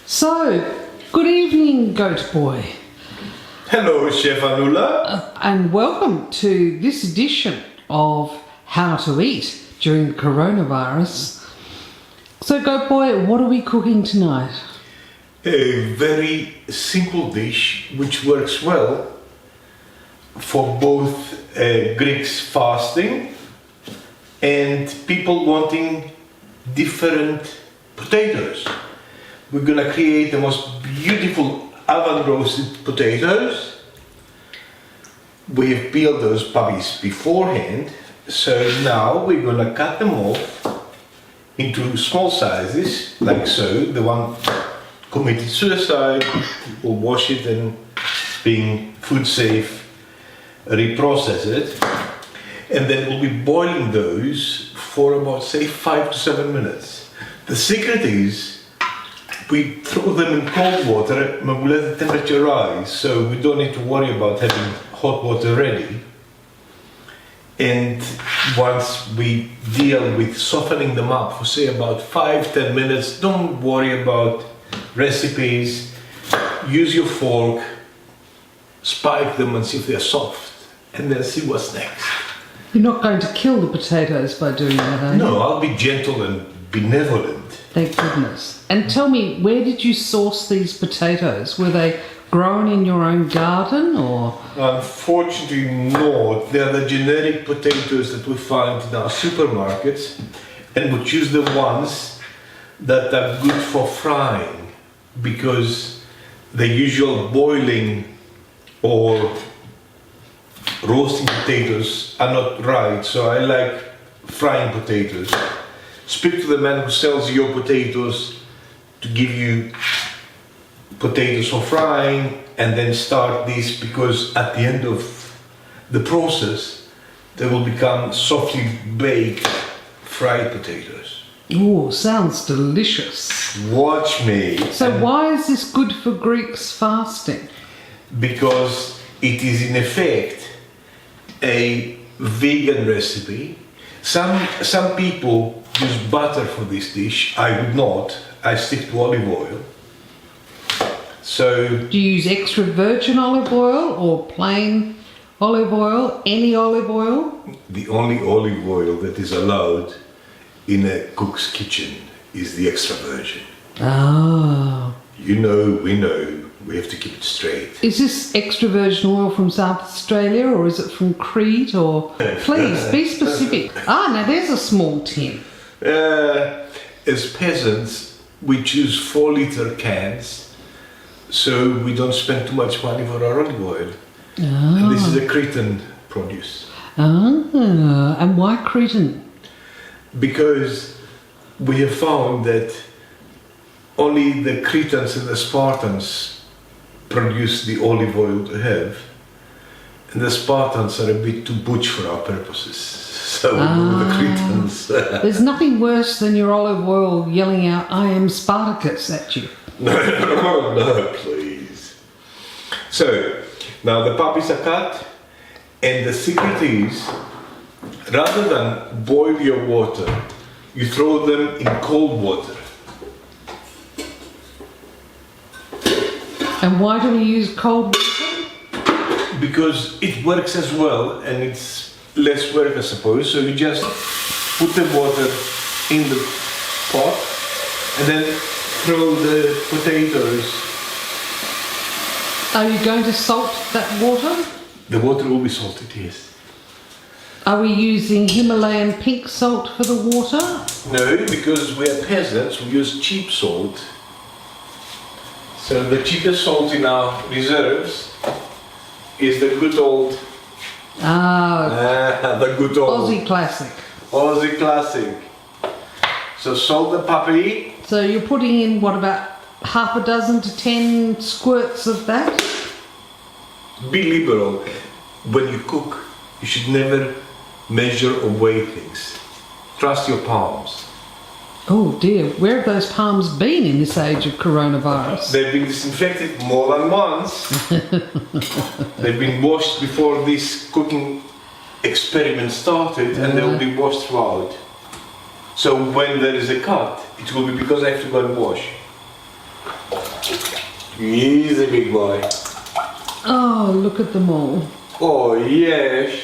So, good evening, Goatboy. Hello, Chef Annoula. And welcome to this edition of How to Eat during the coronavirus. So, Goatboy, what are we cooking tonight? A very simple dish which works well for both Greeks fasting and people wanting different potatoes. We're gonna create the most beautiful oven roasted potatoes. We have peeled those puppies beforehand, so now we're gonna cut them off into small sizes, like so. The one committed suicide will wash it and, being food safe, reprocess it, and then we'll be boiling those for about, say, 5 to 7 minutes. The secret is we throw them in cold water and we let the temperature rise, so we don't need to worry about having hot water ready. And once we deal with softening them up for, say, about 5-10 minutes, don't worry about recipes. Use your fork, spike them and see if they're soft, and then see what's next. You're not going to kill the potatoes by doing that, are you? No, I'll be gentle and benevolent. Thank goodness. And tell me, where did you source these potatoes? Were they grown in your own garden, or? Unfortunately not. They are the generic potatoes that we find in our supermarkets, and we choose the ones that are good for frying, because the usual boiling or roasting potatoes are not right, so I like frying potatoes. Speak to the man who sells your potatoes to give you potatoes for frying, and then start these, because at the end of the process they will become softly baked fried potatoes. Ooh, sounds delicious. Watch me. So why is this good for Greeks fasting? Because it is in effect a vegan recipe. Some people use butter for this dish. I would not. I stick to olive oil. So, Do you use extra virgin olive oil or plain olive oil? Any olive oil? the only olive oil that is allowed in a cook's kitchen is the extra virgin. Ah. You know, we know, we have to keep it straight. Is this extra virgin oil from South Australia, or is it from Crete, or? Please, be specific. Ah, now there's a small tin. As peasants, we choose 4-liter cans, so we don't spend too much money for our olive oil. Ah. And this is a Cretan produce. Ah, and why Cretan? Because we have found that only the Cretans and the Spartans produce the olive oil to have, and the Spartans are a bit too butch for our purposes, so we go with the Cretans. There's nothing worse than your olive oil yelling out, "I am Spartacus" at you. No, please. So, now the puppies are cut, and the secret is, rather than boil your water, you throw them in cold water. And why do we use cold water? Because it works as well, and it's less work, I suppose. So you just put the water in the pot and then throw the potatoes. Are you going to salt that water? The water will be salted, yes. Are we using Himalayan pink salt for the water? No, because we are peasants, we use cheap salt. So the cheapest salt in our reserves is the good old... the good old... Aussie classic. Aussie classic. So salt the puppy. So you're putting in, what, about half a dozen to 10 squirts of that? Be liberal. When you cook, you should never measure or weigh things. Trust your palms. Oh dear, where have those palms been in this age of coronavirus? They've been disinfected more than once. They've been washed before this cooking experiment started, and they will be washed throughout. So when there is a cut, it will be because I have to go and wash. Easy, big boy. Oh, look at them all. Oh, yes.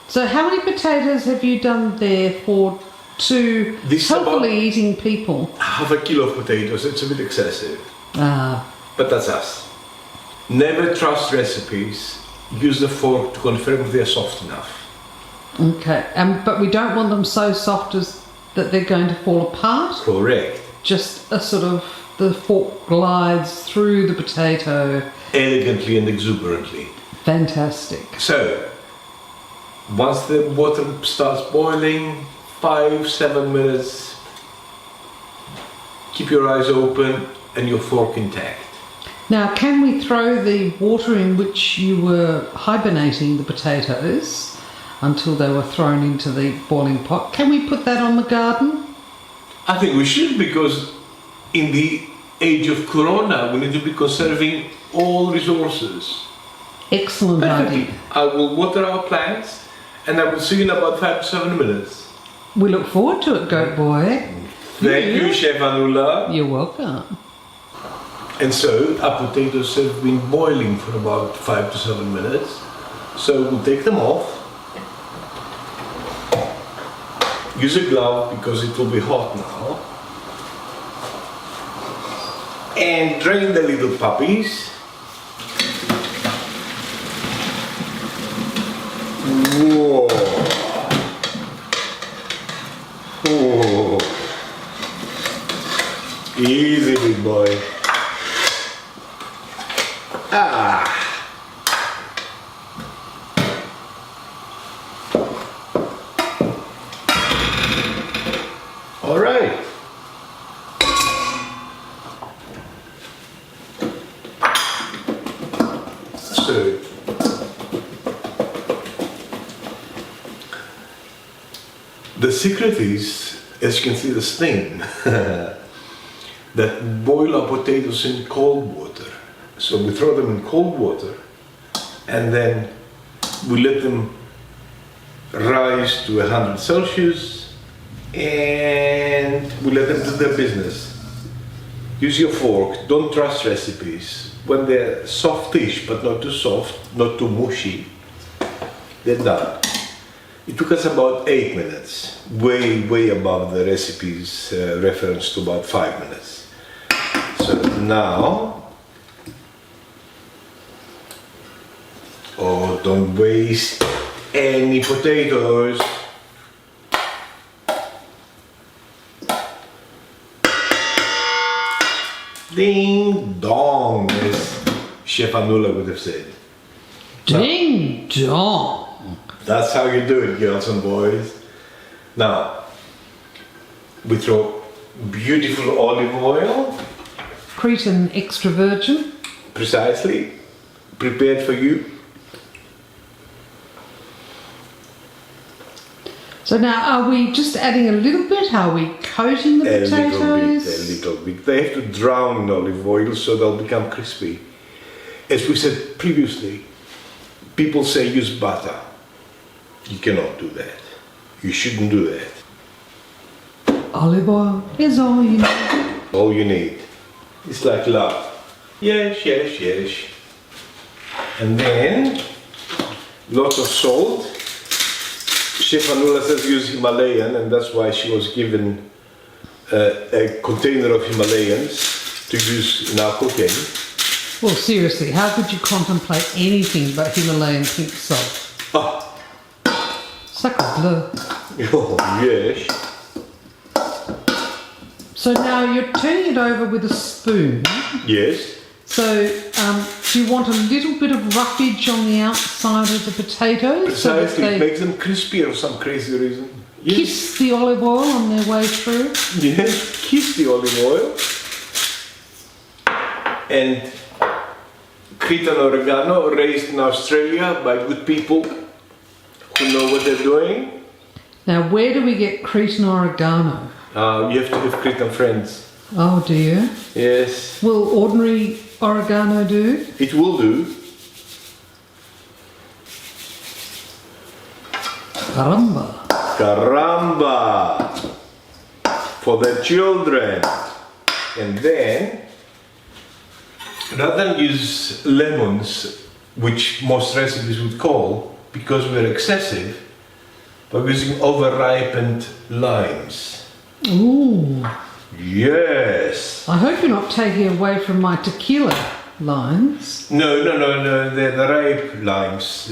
So how many potatoes have you done there for two This is healthily about- eating people? Half a kilo of potatoes, it's a bit excessive. Ah, But that's us. Never trust recipes. Use the fork to confirm if they're soft enough. okay. But we don't want them so soft as that they're going to fall apart. Correct. Just a sort of, the fork glides through the potato. Elegantly and exuberantly. Fantastic. So, once the water starts boiling, 5-7 minutes, keep your eyes open and your fork intact. Now, can we throw the water in which you were hibernating the potatoes until they were thrown into the boiling pot? Can we put that on the garden? I think we should, because in the age of Corona, we need to be conserving all resources. Excellent Perfectly. idea. I will water our plants and I will see you in about 5 to 7 minutes. We look forward to it, Goatboy. Thank you, Chef Annoula. You're welcome. And so our potatoes have been boiling for about 5 to 7 minutes. So we'll take them off. Use a glove because it will be hot now. And drain the little puppies. Whoa. Whoa. Easy, big boy. Ah. All right. So, the secret is, as you can see the stain, that boil our potatoes in cold water. So we throw them in cold water and then we let them rise to 100 Celsius and we let them do their business. Use your fork, don't trust recipes. When they're softish but not too soft, not too mushy, they're done. It took us about 8 minutes, way above the recipe's reference to about 5 minutes. So now, oh, don't waste any potatoes. Ding dong, as Chef Annoula would have said. Ding dong. That's how you do it, girls and boys. Now, we throw beautiful olive oil, Cretan extra virgin. precisely, prepared for you. So now, are we just adding a little bit? Are we coating the potatoes? A little bit. They have to drown in olive oil so they'll become crispy. As we said previously, people say use butter. You cannot do that. You shouldn't do that. Olive oil is all you need. All you need. It's like love. Yes, yes, yes. And then, lots of salt. Chef Annoula says use Himalayan, and that's why she was given a container of Himalayans to use in our cooking. Well, seriously, how could you contemplate anything but Himalayan pink salt? Ah, Sacre bleu. oh, yes. So now you're turning it over with a spoon. Yes. So do you want a little bit of roughage on the outside of the potatoes? So that Precisely. It they makes them crispy for some crazy reason. Yes. kiss the olive oil on their way through? Yes. Kiss the olive oil. And Cretan oregano, raised in Australia by good people who know what they're doing. Now, where do we get Cretan oregano? You have to have Cretan friends. Oh, do you? Yes. Will ordinary oregano do? It will do. Caramba. Caramba! For the children. And then Rather than use lemons, which most recipes would call, because we're excessive, we're using overripened limes. Ooh. Yes. I hope you're not taking away from my tequila limes. No, they're the ripe limes.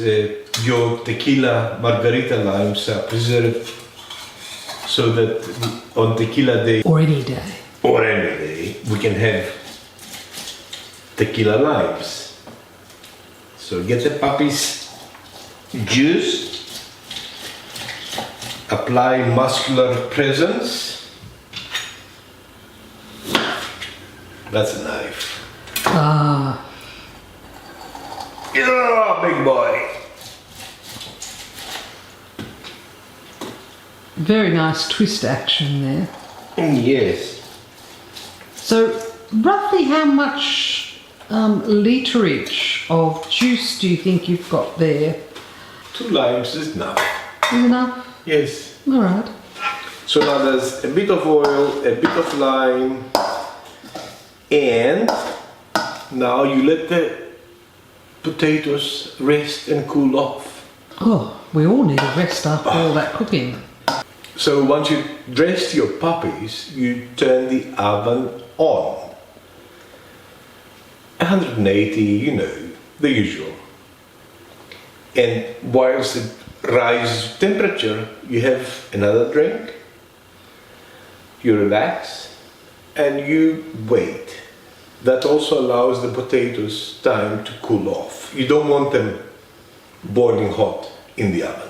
Your tequila margarita limes are preserved so that on tequila day Or any day. or any day we can have tequila limes. So get the puppy's juice, apply muscular presence. That's a knife. Ah, Yeah, big boy. very nice twist action there. Yes. So, roughly how much literage of juice do you think you've got there? 2 limes is enough. Is enough? Yes. All right. So now there's a bit of oil, a bit of lime, and now you let the potatoes rest and cool off. Oh, we all need a rest after all that cooking. So once you dressed your puppies, you turn the oven on. 180, you know, the usual. And whilst it rises temperature, you have another drink, you relax, and you wait. That also allows the potatoes time to cool off. You don't want them boiling hot in the oven.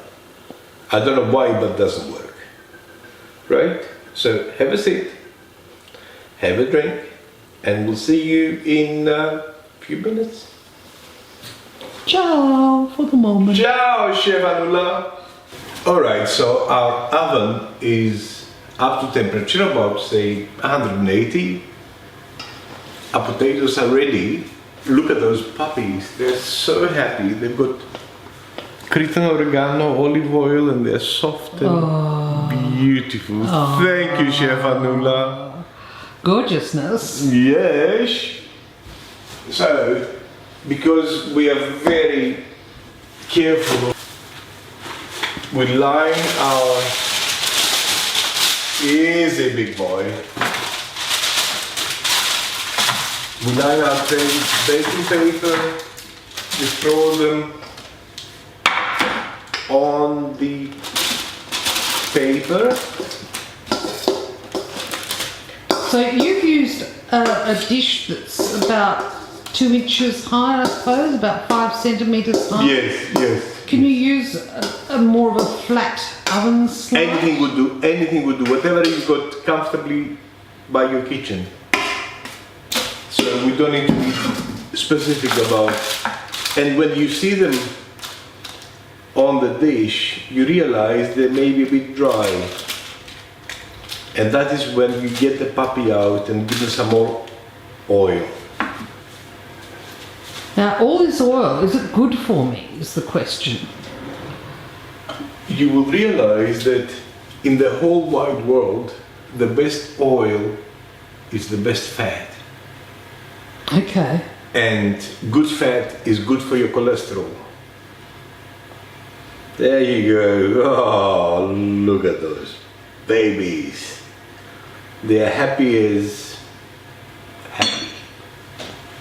I don't know why, but it doesn't work. Right? So have a seat, have a drink, and we'll see you in a few minutes. Ciao for the moment. Ciao, Chef Annoula. Alright, so our oven is up to temperature, about say 180. Our potatoes are ready. Look at those puppies, they're so happy. They've got Cretan oregano, olive oil, and they're soft and beautiful. Thank you, Chef Annoula. Gorgeousness. Yes. So, because we are very careful, we line our easy big boy. We line our baking paper, we throw them on the paper. So you've used a dish that's about 2 inches high, I suppose, about 5 centimetres high. Yes, yes. Can you use a more of a flat oven slide? Anything would do, anything would do, whatever you've got comfortably by your kitchen. So we don't need to be specific about. And when you see them on the dish, you realize they may be a bit dry. And that is when you get the puppy out and give them some more oil. Now, all this oil, is it good for me, is the question. You will realize that in the whole wide world, the best oil is the best fat. Okay. And good fat is good for your cholesterol. There you go. Oh, look at those babies. They are happy as happy.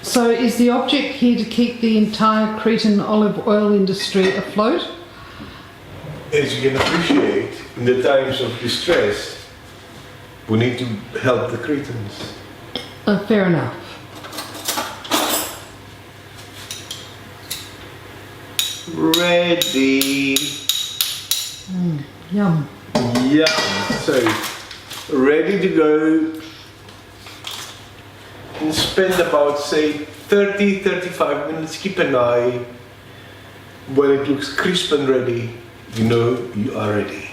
So is the object here to keep the entire Cretan olive oil industry afloat? As you can appreciate, in the times of distress, we need to help the Cretans. Fair enough. Ready. Yum. Yeah, so ready to go, and spend about say 30-35 minutes. Keep an eye. When it looks crisp and ready, you know you are ready.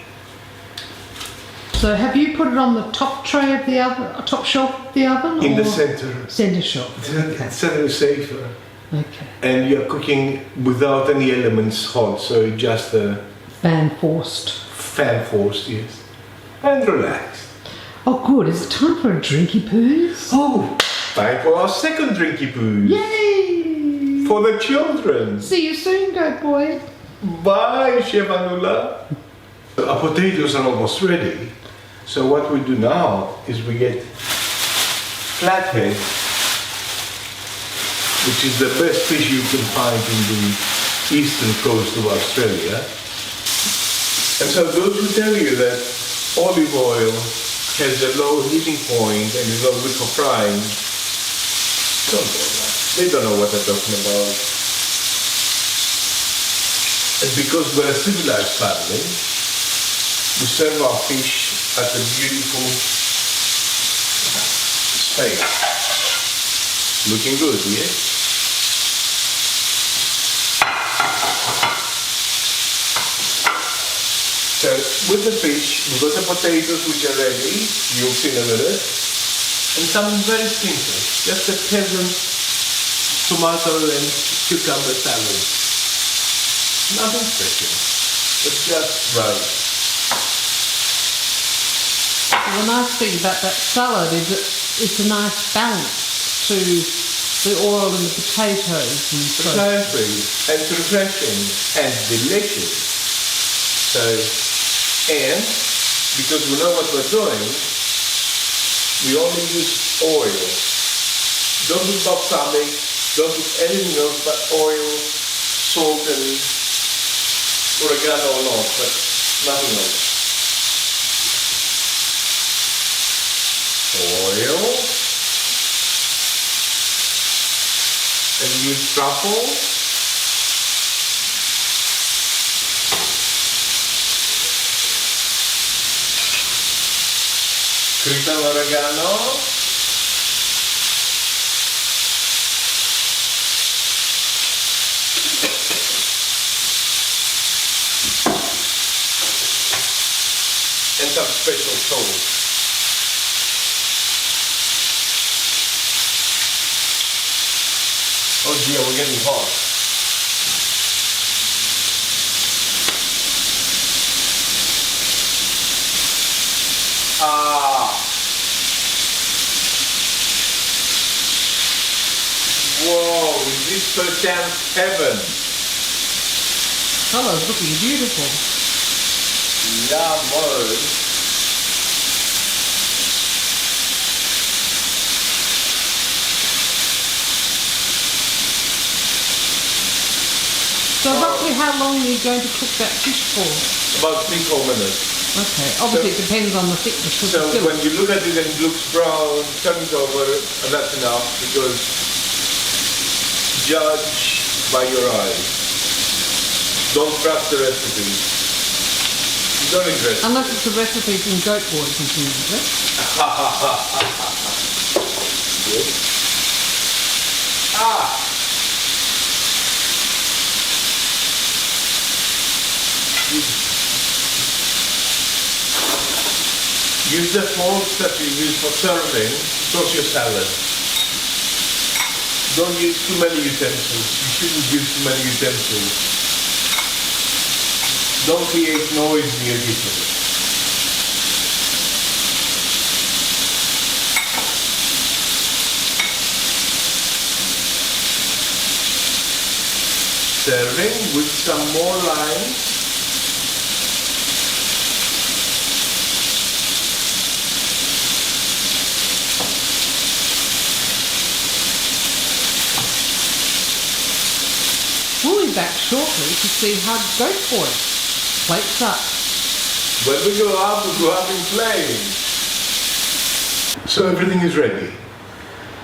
So have you put it on the top tray of the oven, top shelf of the oven? In or the center. Centre shelf. The center is safer. Okay. And you're cooking without any elements hot, so just a Fan forced. fan forced, yes. And relaxed. Oh good, is it time for a drinky poos? Oh, Time for our second drinky poo. Yay! For the children. See you soon, Goatboy. Bye, Chef Annoula. Our potatoes are almost ready. So what we do now is we get flathead, which is the best fish you can find in the eastern coast of Australia. And so those who tell you that olive oil has a low heating point and is not good for frying, don't go that. They don't know what they're talking about. And because we're a civilized family, we serve our fish at a beautiful space. Looking good, yeah? So with the fish, we've got the potatoes which are ready, you'll see in a minute, and something very simple, just a peasant tomato and cucumber salad. Nothing special, but just right. The nice thing about that salad is it's a nice balance to the oil and the potatoes and so. Precisely, and it's refreshing and delicious. So, and because we know what we're doing, we only use oil. Don't use balsamic, don't use anything else but oil, salt and oregano or not, but nothing else. Oil, and use truffle, cream oregano, and some special salt. Oh dear, we're getting hot. Whoa, is this perchance heaven? Colour's looking beautiful. Yummy. So roughly how long are you going to cook that fish for? About 3-4 minutes. Okay, obviously it depends on the thickness of So the fillet. when you look at it and it looks brown, turn it over, and that's enough, because judge by your eyes. Don't trust the recipe. You don't regret it. Unless it's a recipe from Goatboy, presumably. Good. Ah! Use the forks that you use for serving to toss your salad. Don't use too many utensils. You shouldn't use too many utensils. Don't create noise near people. Serving with some more lime. We'll be back shortly to see how Goatboy plates up. When we go up, we go up in flames. So everything is ready.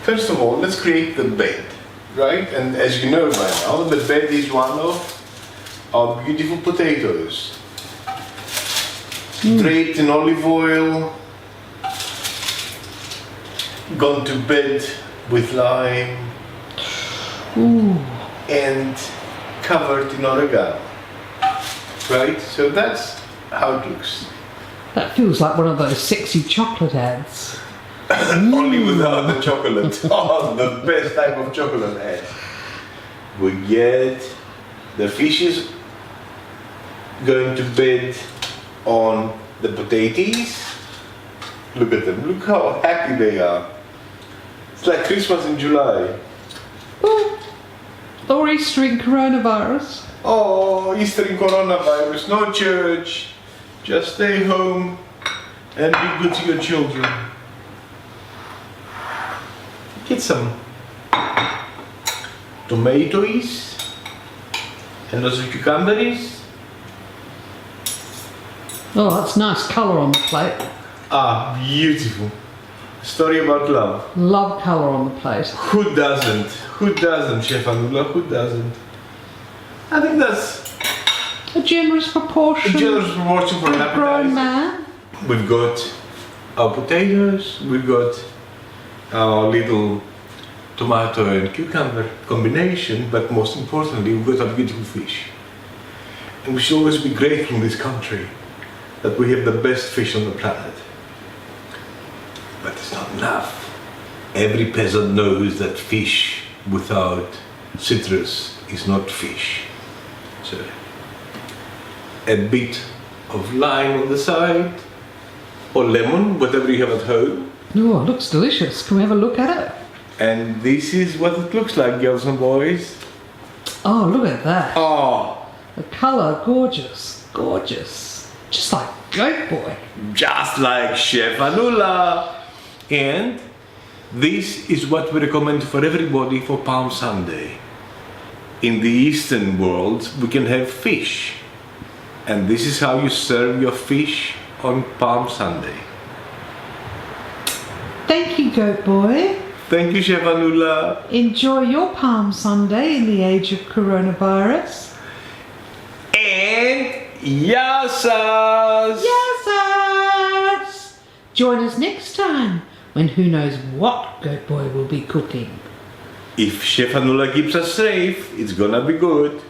First of all, let's create the bed, right? And as you know by now, the bed is one of our beautiful potatoes. Draped in olive oil, gone to bed with lime, and covered in oregano. Right? So that's how it looks. That feels like one of those sexy chocolate ads. Only without the chocolate. Oh, the best type of chocolate ad. We get the fishes going to bed on the potatoes. Look at them. Look how happy they are. It's like Christmas in July. Oh, or Easter in coronavirus. Oh, Easter in coronavirus, no church. Just stay home and be good to your children. Get some tomatoes and also cucumbers. Oh, that's nice colour on the plate. Ah, beautiful. Story about love. Love colour on the plate. Who doesn't? Who doesn't, Chef Annoula? Who doesn't? I think that's A generous proportion. a generous proportion for an For a grown appetizer. man. We've got our potatoes, we've got our little tomato and cucumber combination, but most importantly, we've got our beautiful fish. And we should always be grateful in this country that we have the best fish on the planet. But it's not enough. Every peasant knows that fish without citrus is not fish. So, a bit of lime on the side, or lemon, whatever you have at home. Oh, it looks delicious. Can we have a look at it? And this is what it looks like, girls and boys. Oh, look at that. Oh, The colour, gorgeous. Gorgeous. Just like Goatboy. just like Chef Annoula. And this is what we recommend for everybody for Palm Sunday. In the Eastern world, we can have fish. And this is how you serve your fish on Palm Sunday. Thank you, Goatboy. Thank you, Chef Annoula. Enjoy your Palm Sunday in the age of coronavirus. And yasas! Yes! Join us next time when who knows what Goatboy will be cooking. If Chef Annoula keeps us safe, it's gonna be good.